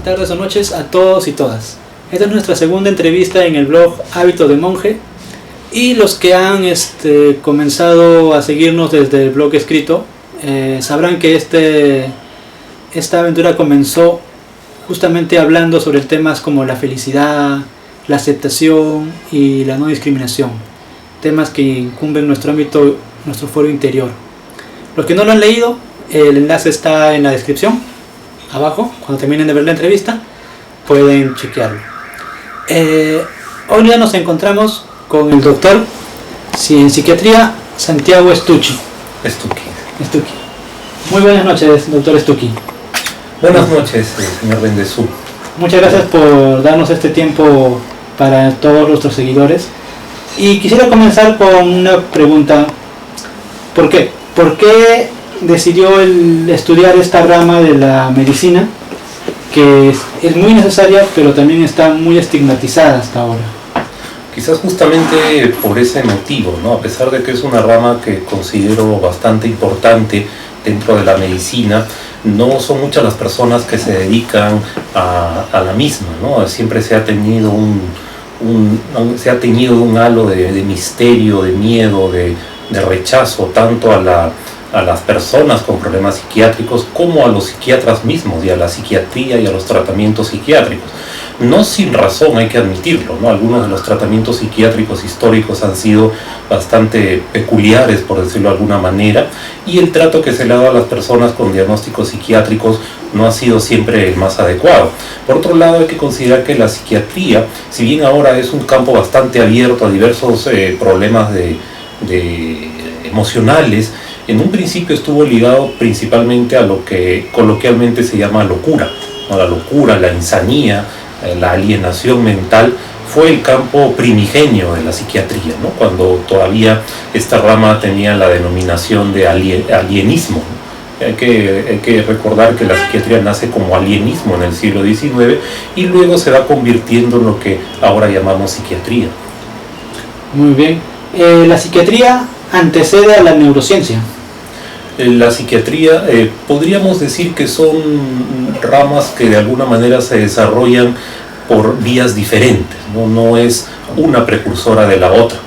tardes o noches a todos y todas. Esta es nuestra segunda entrevista en el blog Hábitos de Monje, y los que han comenzado a seguirnos desde el blog escrito sabrán que esta aventura comenzó justamente hablando sobre temas como la felicidad, la aceptación y la no discriminación, temas que incumben nuestro ámbito, nuestro foro interior. Los que no lo han leído, el enlace está en la descripción abajo. Cuando terminen de ver la entrevista pueden chequearlo. Hoy día nos encontramos con el doctor en psiquiatría Santiago Stucchi. Stucchi. Muy buenas noches, doctor Stucchi. Buenas noches, señor Bendezú. Muchas gracias por darnos este tiempo para todos nuestros seguidores. Y quisiera comenzar con una pregunta. ¿Por qué? ¿Por qué decidió estudiar esta rama de la medicina, que es muy necesaria, pero también está muy estigmatizada hasta ahora? Quizás justamente por ese motivo, ¿no? A pesar de que es una rama que considero bastante importante dentro de la medicina, no son muchas las personas que se dedican a la misma, ¿no? Siempre se ha tenido un halo de misterio, de miedo, de rechazo, tanto a las personas con problemas psiquiátricos como a los psiquiatras mismos, y a la psiquiatría y a los tratamientos psiquiátricos. No sin razón, hay que admitirlo, ¿no? Algunos de los tratamientos psiquiátricos históricos han sido bastante peculiares, por decirlo de alguna manera, y el trato que se le ha dado a las personas con diagnósticos psiquiátricos no ha sido siempre el más adecuado. Por otro lado, hay que considerar que la psiquiatría, si bien ahora es un campo bastante abierto a diversos problemas emocionales, en un principio estuvo ligado principalmente a lo que coloquialmente se llama locura, ¿no? La locura, la insanía, la alienación mental fue el campo primigenio de la psiquiatría, ¿no? Cuando todavía esta rama tenía la denominación de alienismo, ¿no? Hay que recordar que la psiquiatría nace como alienismo en el siglo XIX y luego se va convirtiendo en lo que ahora llamamos psiquiatría. Muy bien. La psiquiatría antecede a la neurociencia. La psiquiatría, podríamos decir que son ramas que de alguna manera se desarrollan por vías diferentes, ¿no? No es una precursora de la otra.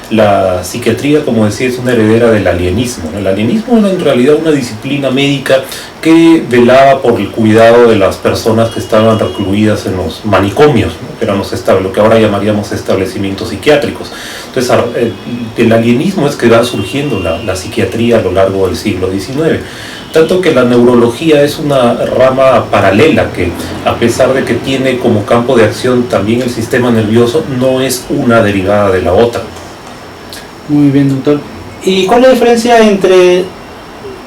La psiquiatría, como decía, es una heredera del alienismo. El alienismo era en realidad una disciplina médica que velaba por el cuidado de las personas que estaban recluidas en los manicomios, ¿no? Que eran lo que ahora llamaríamos establecimientos psiquiátricos. Entonces, el alienismo es que va surgiendo la psiquiatría a lo largo del siglo XIX. Tanto que la neurología es una rama paralela que, a pesar de que tiene como campo de acción también el sistema nervioso, no es una derivada de la otra. Muy bien, doctor. ¿Y cuál es la diferencia entre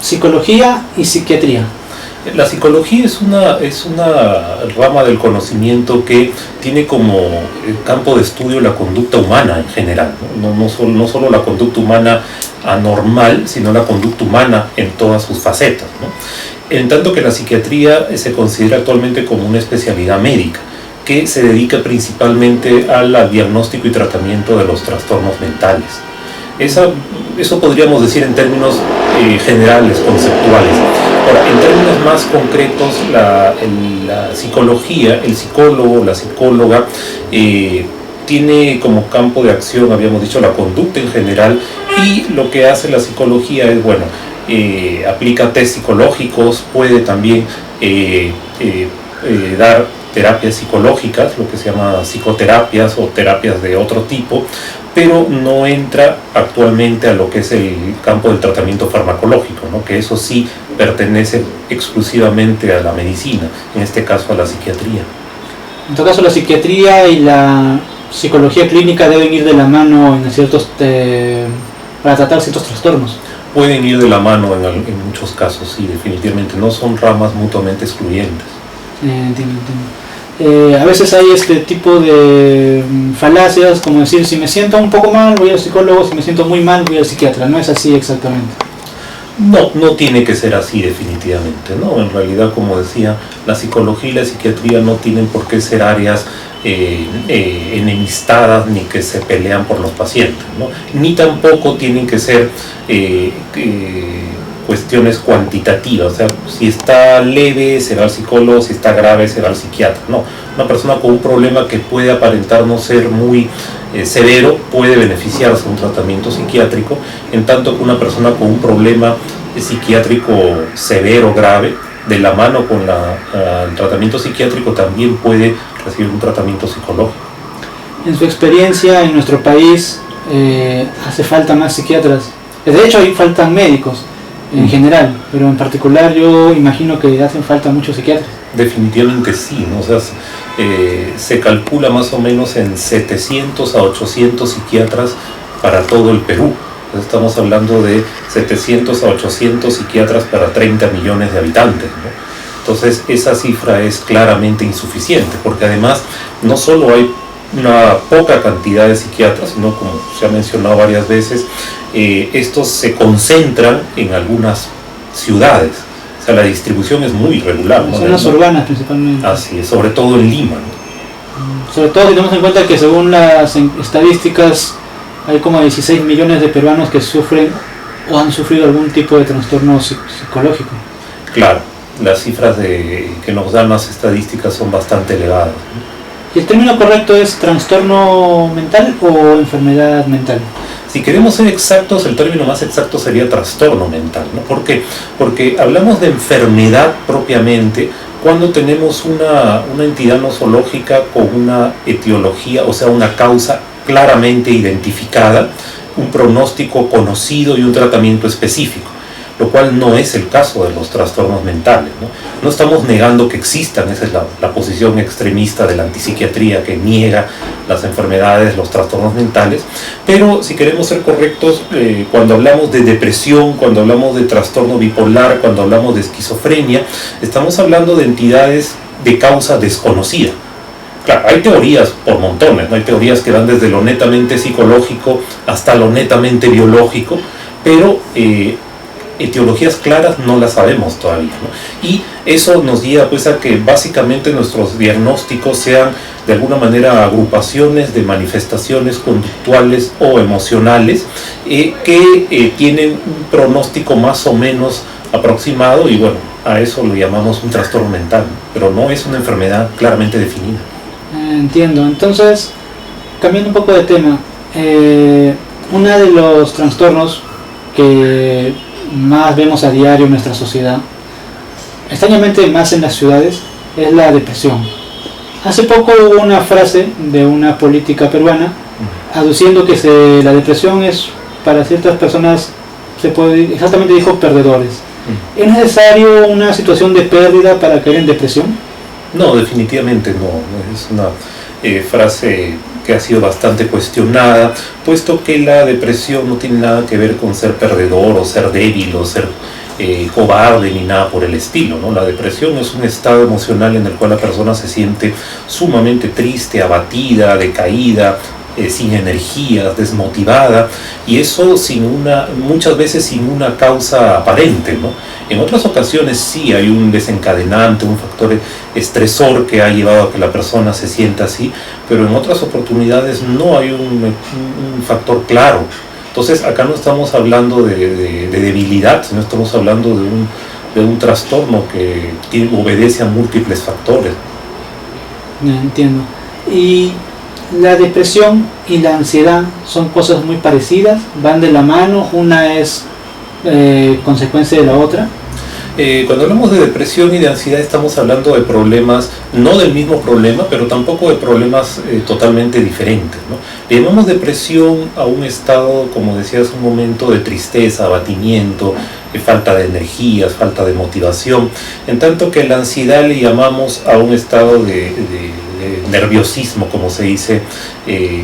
psicología y psiquiatría? La psicología es una rama del conocimiento que tiene como campo de estudio la conducta humana en general, ¿no? No solo la conducta humana anormal, sino la conducta humana en todas sus facetas, ¿no? En tanto que la psiquiatría se considera actualmente como una especialidad médica que se dedica principalmente al diagnóstico y tratamiento de los trastornos mentales. Eso podríamos decir en términos generales, conceptuales. Ahora, en términos más concretos, la psicología, el psicólogo, la psicóloga, tiene como campo de acción, habíamos dicho, la conducta en general, y lo que hace la psicología es, aplica test psicológicos, puede también dar terapias psicológicas, lo que se llama psicoterapias o terapias de otro tipo, pero no entra actualmente a lo que es el campo del tratamiento farmacológico, ¿no? Que eso sí pertenece exclusivamente a la medicina, en este caso a la psiquiatría. En todo caso, la psiquiatría y la psicología clínica deben ir de la mano para tratar ciertos trastornos. Pueden ir de la mano en muchos casos, sí, definitivamente, no son ramas mutuamente excluyentes. Entiendo. A veces hay este tipo de falacias, como decir, si me siento un poco mal voy al psicólogo, si me siento muy mal voy al psiquiatra. No es así exactamente. No tiene que ser así definitivamente, ¿no? En realidad, como decía, la psicología y la psiquiatría no tienen por qué ser áreas enemistadas ni que se pelean por los pacientes, ¿no? Ni tampoco tienen que ser cuestiones cuantitativas, o sea, si está leve se va al psicólogo, si está grave se va al psiquiatra. No, una persona con un problema que puede aparentar no ser muy severo puede beneficiarse de un tratamiento psiquiátrico, en tanto que una persona con un problema psiquiátrico severo, grave, de la mano con el tratamiento psiquiátrico también puede recibir un tratamiento psicológico. En su experiencia en nuestro país, hace falta más psiquiatras. De hecho, hay faltan médicos en general, pero en particular yo imagino que hacen falta muchos psiquiatras. Definitivamente sí, ¿no? O sea, se calcula más o menos en 700 a 800 psiquiatras para todo el Perú. Estamos hablando de 700 a 800 psiquiatras para 30 millones de habitantes, ¿no? Entonces esa cifra es claramente insuficiente, porque además no solo hay una poca cantidad de psiquiatras, sino, como se ha mencionado varias veces, estos se concentran en algunas ciudades. O sea, la distribución es muy irregular, ¿no? Zonas urbanas principalmente. Así es, sobre todo en Lima, ¿no? Sobre todo si tenemos en cuenta que según las estadísticas hay como 16 millones de peruanos que sufren o han sufrido algún tipo de trastorno psicológico. Claro, las cifras que nos dan las estadísticas son bastante elevadas, ¿no? ¿Y el término correcto es trastorno mental o enfermedad mental? Si queremos ser exactos, el término más exacto sería trastorno mental, ¿no? ¿Por qué? Porque hablamos de enfermedad propiamente cuando tenemos una entidad nosológica con una etiología, o sea, una causa claramente identificada, un pronóstico conocido y un tratamiento específico, lo cual no es el caso de los trastornos mentales, ¿no? No estamos negando que existan, esa es la posición extremista de la antipsiquiatría que niega las enfermedades, los trastornos mentales, pero si queremos ser correctos, cuando hablamos de depresión, cuando hablamos de trastorno bipolar, cuando hablamos de esquizofrenia, estamos hablando de entidades de causa desconocida. Claro, hay teorías por montones, ¿no? Hay teorías que van desde lo netamente psicológico hasta lo netamente biológico, pero etiologías claras no las sabemos todavía, ¿no? Y eso nos guía pues a que básicamente nuestros diagnósticos sean de alguna manera agrupaciones de manifestaciones conductuales o emocionales que tienen un pronóstico más o menos aproximado, y bueno, a eso lo llamamos un trastorno mental, ¿no? Pero no es una enfermedad claramente definida. Entiendo. Entonces, cambiando un poco de tema, uno de los trastornos que más vemos a diario en nuestra sociedad, extrañamente más en las ciudades, es la depresión. Hace poco hubo una frase de una política peruana aduciendo que la depresión es para ciertas personas, exactamente dijo, perdedores. ¿Es necesario una situación de pérdida para caer en depresión? No, definitivamente no. Es una frase que ha sido bastante cuestionada, puesto que la depresión no tiene nada que ver con ser perdedor o ser débil o ser cobarde ni nada por el estilo, ¿no? La depresión es un estado emocional en el cual la persona se siente sumamente triste, abatida, decaída, sin energías, desmotivada, y eso muchas veces sin una causa aparente, ¿no? En otras ocasiones sí hay un desencadenante, un factor estresor que ha llevado a que la persona se sienta así, pero en otras oportunidades no hay un factor claro. Entonces acá no estamos hablando de debilidad, sino estamos hablando de un trastorno que obedece a múltiples factores. Entiendo. Y la depresión y la ansiedad son cosas muy parecidas, van de la mano, una es consecuencia de la otra. Cuando hablamos de depresión y de ansiedad estamos hablando de problemas, no del mismo problema, pero tampoco de problemas totalmente diferentes, ¿no? Le llamamos depresión a un estado, como decía hace un momento, de tristeza, abatimiento, falta de energías, falta de motivación, en tanto que la ansiedad le llamamos a un estado de nerviosismo, como se dice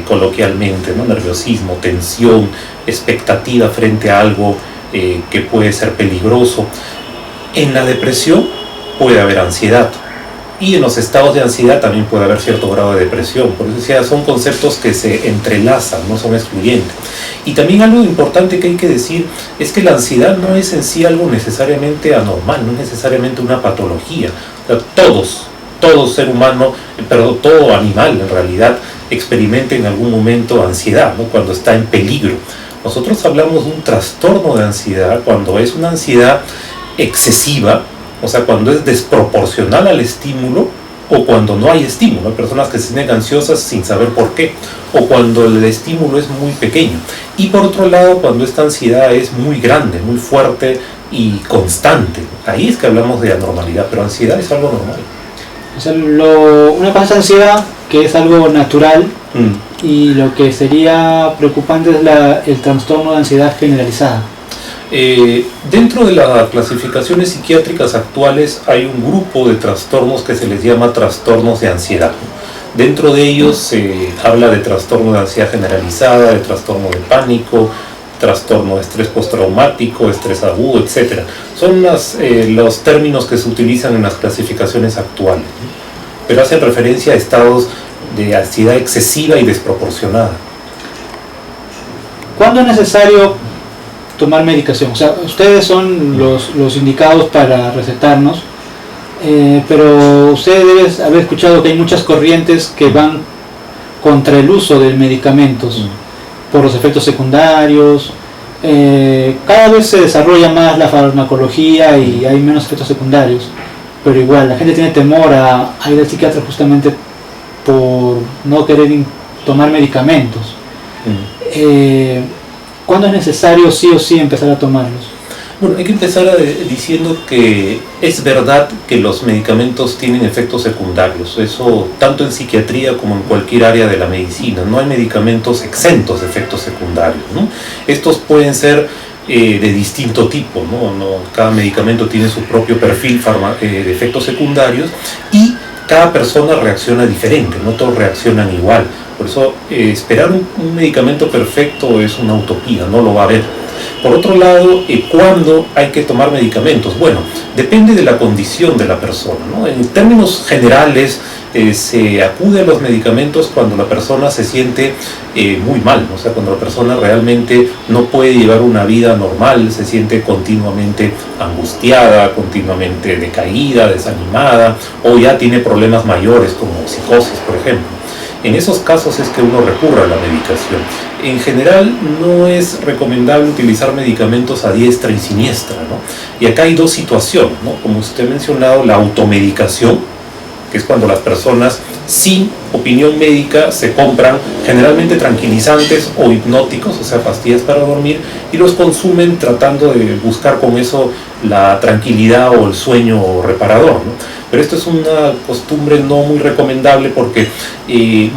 coloquialmente, ¿no? Nerviosismo, tensión, expectativa frente a algo que puede ser peligroso. En la depresión puede haber ansiedad, y en los estados de ansiedad también puede haber cierto grado de depresión. Por eso decía, son conceptos que se entrelazan, no son excluyentes. Y también algo importante que hay que decir es que la ansiedad no es en sí algo necesariamente anormal, no es necesariamente una patología. O sea, todo ser humano, todo animal en realidad experimenta en algún momento ansiedad, ¿no? Cuando está en peligro. Nosotros hablamos de un trastorno de ansiedad cuando es una ansiedad excesiva, o sea, cuando es desproporcional al estímulo o cuando no hay estímulo. Hay personas que se sienten ansiosas sin saber por qué, o cuando el estímulo es muy pequeño. Y por otro lado, cuando esta ansiedad es muy grande, muy fuerte y constante. Ahí es que hablamos de anormalidad, pero ansiedad es algo normal. O sea, una cosa es ansiedad, que es algo natural, y lo que sería preocupante es el trastorno de ansiedad generalizada. Dentro de las clasificaciones psiquiátricas actuales hay un grupo de trastornos que se les llama trastornos de ansiedad. Dentro de ellos se habla de trastorno de ansiedad generalizada, de trastorno de pánico, trastorno de estrés postraumático, estrés agudo, etc. Son los términos que se utilizan en las clasificaciones actuales, pero hacen referencia a estados de ansiedad excesiva y desproporcionada. ¿Cuándo es necesario tomar medicación? O sea, ustedes son los indicados para recetarnos, pero ustedes deben haber escuchado que hay muchas corrientes que van contra el uso de medicamentos por los efectos secundarios. Cada vez se desarrolla más la farmacología y hay menos efectos secundarios, pero igual la gente tiene temor a ir al psiquiatra justamente por no querer tomar medicamentos. ¿Cuándo es necesario sí o sí empezar a tomarlos? Bueno, hay que empezar diciendo que es verdad que los medicamentos tienen efectos secundarios, eso tanto en psiquiatría como en cualquier área de la medicina. No hay medicamentos exentos de efectos secundarios, ¿no? Estos pueden ser de distinto tipo, ¿no? Cada medicamento tiene su propio perfil de efectos secundarios y cada persona reacciona diferente, no todos reaccionan igual. Por eso esperar un medicamento perfecto es una utopía, no lo va a haber. Por otro lado, ¿cuándo hay que tomar medicamentos? Bueno, depende de la condición de la persona, ¿no? En términos generales, se acude a los medicamentos cuando la persona se siente muy mal, ¿no? O sea, cuando la persona realmente no puede llevar una vida normal, se siente continuamente angustiada, continuamente decaída, desanimada, o ya tiene problemas mayores como psicosis, por ejemplo. En esos casos es que uno recurre a la medicación. En general no es recomendable utilizar medicamentos a diestra y siniestra, ¿no? Y acá hay dos situaciones, ¿no? Como usted ha mencionado, la automedicación, que es cuando las personas sin opinión médica se compran generalmente tranquilizantes o hipnóticos, o sea, pastillas para dormir, y los consumen tratando de buscar con eso la tranquilidad o el sueño reparador, ¿no? Pero esto es una costumbre no muy recomendable porque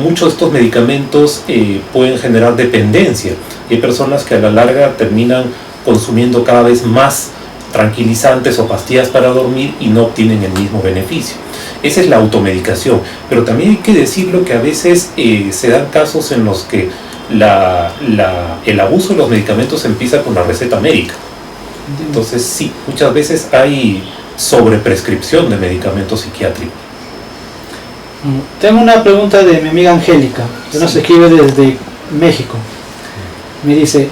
muchos de estos medicamentos pueden generar dependencia. Hay personas que a la larga terminan consumiendo cada vez más tranquilizantes o pastillas para dormir y no obtienen el mismo beneficio. Esa es la automedicación, pero también hay que decirlo que a veces se dan casos en los que el abuso de los medicamentos empieza con la receta médica. Entonces sí, muchas veces hay sobreprescripción de medicamentos psiquiátricos. Tengo una pregunta de mi amiga Angélica, que nos escribe desde México. Me dice,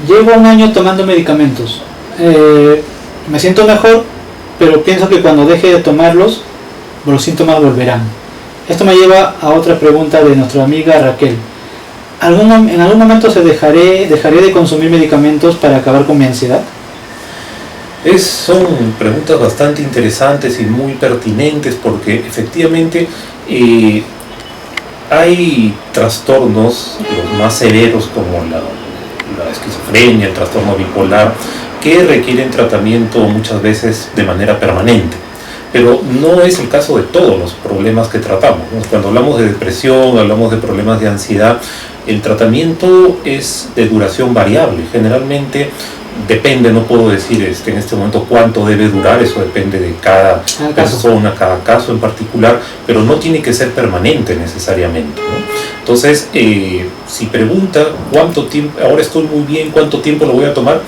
llevo un año tomando medicamentos, me siento mejor, pero pienso que cuando deje de tomarlos, los síntomas volverán. Esto me lleva a otra pregunta de nuestra amiga Raquel. ¿En algún momento dejaré de consumir medicamentos para acabar con mi ansiedad? Son preguntas bastante interesantes y muy pertinentes porque efectivamente hay trastornos, los más severos como la esquizofrenia, el trastorno bipolar, que requieren tratamiento muchas veces de manera permanente. Pero no es el caso de todos los problemas que tratamos, ¿no? Cuando hablamos de depresión, hablamos de problemas de ansiedad, el tratamiento es de duración variable. Generalmente depende, no puedo decir en este momento cuánto debe durar, eso depende de cada persona, cada caso en particular, pero no tiene que ser permanente necesariamente, ¿no? Entonces, si pregunta cuánto tiempo, ahora estoy muy bien, cuánto tiempo lo voy a tomar,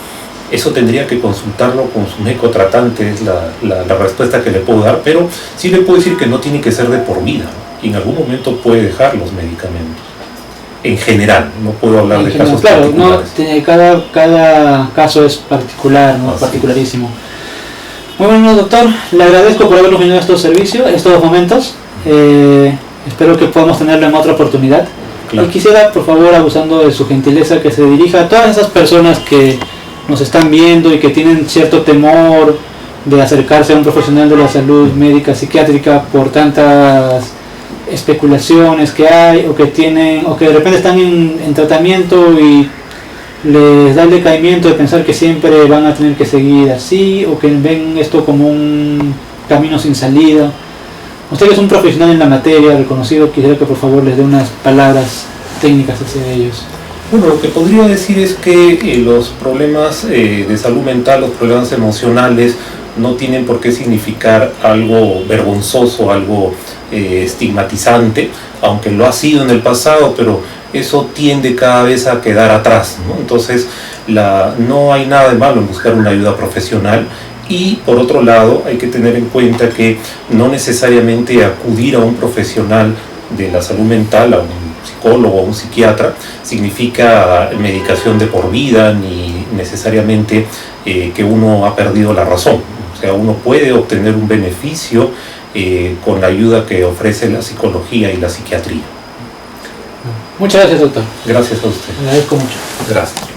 eso tendría que consultarlo con su médico tratante, es la respuesta que le puedo dar, pero sí le puedo decir que no tiene que ser de por vida, ¿no? Y en algún momento puede dejar los medicamentos. En general, no puedo hablar de casos particulares. Claro, cada caso es particular, ¿no? Particularísimo. Muy bueno, doctor, le agradezco por habernos venido a estos servicios, en estos momentos. Espero que podamos tenerlo en otra oportunidad. Claro. Y quisiera, por favor, abusando de su gentileza, que se dirija a todas esas personas que nos están viendo y que tienen cierto temor de acercarse a un profesional de la salud médica psiquiátrica por tantas especulaciones que hay, o que de repente están en tratamiento y les da el decaimiento de pensar que siempre van a tener que seguir así, o que ven esto como un camino sin salida. Usted, que es un profesional en la materia reconocido, quisiera que por favor les dé unas palabras técnicas hacia ellos. Bueno, lo que podría decir es que los problemas de salud mental, los problemas emocionales, no tienen por qué significar algo vergonzoso, algo estigmatizante, aunque lo ha sido en el pasado, pero eso tiende cada vez a quedar atrás, ¿no? Entonces, no hay nada de malo en buscar una ayuda profesional. Y por otro lado, hay que tener en cuenta que no necesariamente acudir a un profesional de la salud mental, a un psicólogo o a un psiquiatra, significa medicación de por vida, ni necesariamente que uno ha perdido la razón. O sea, uno puede obtener un beneficio con la ayuda que ofrece la psicología y la psiquiatría. Muchas gracias, doctor. Gracias a usted. Le agradezco mucho. Gracias.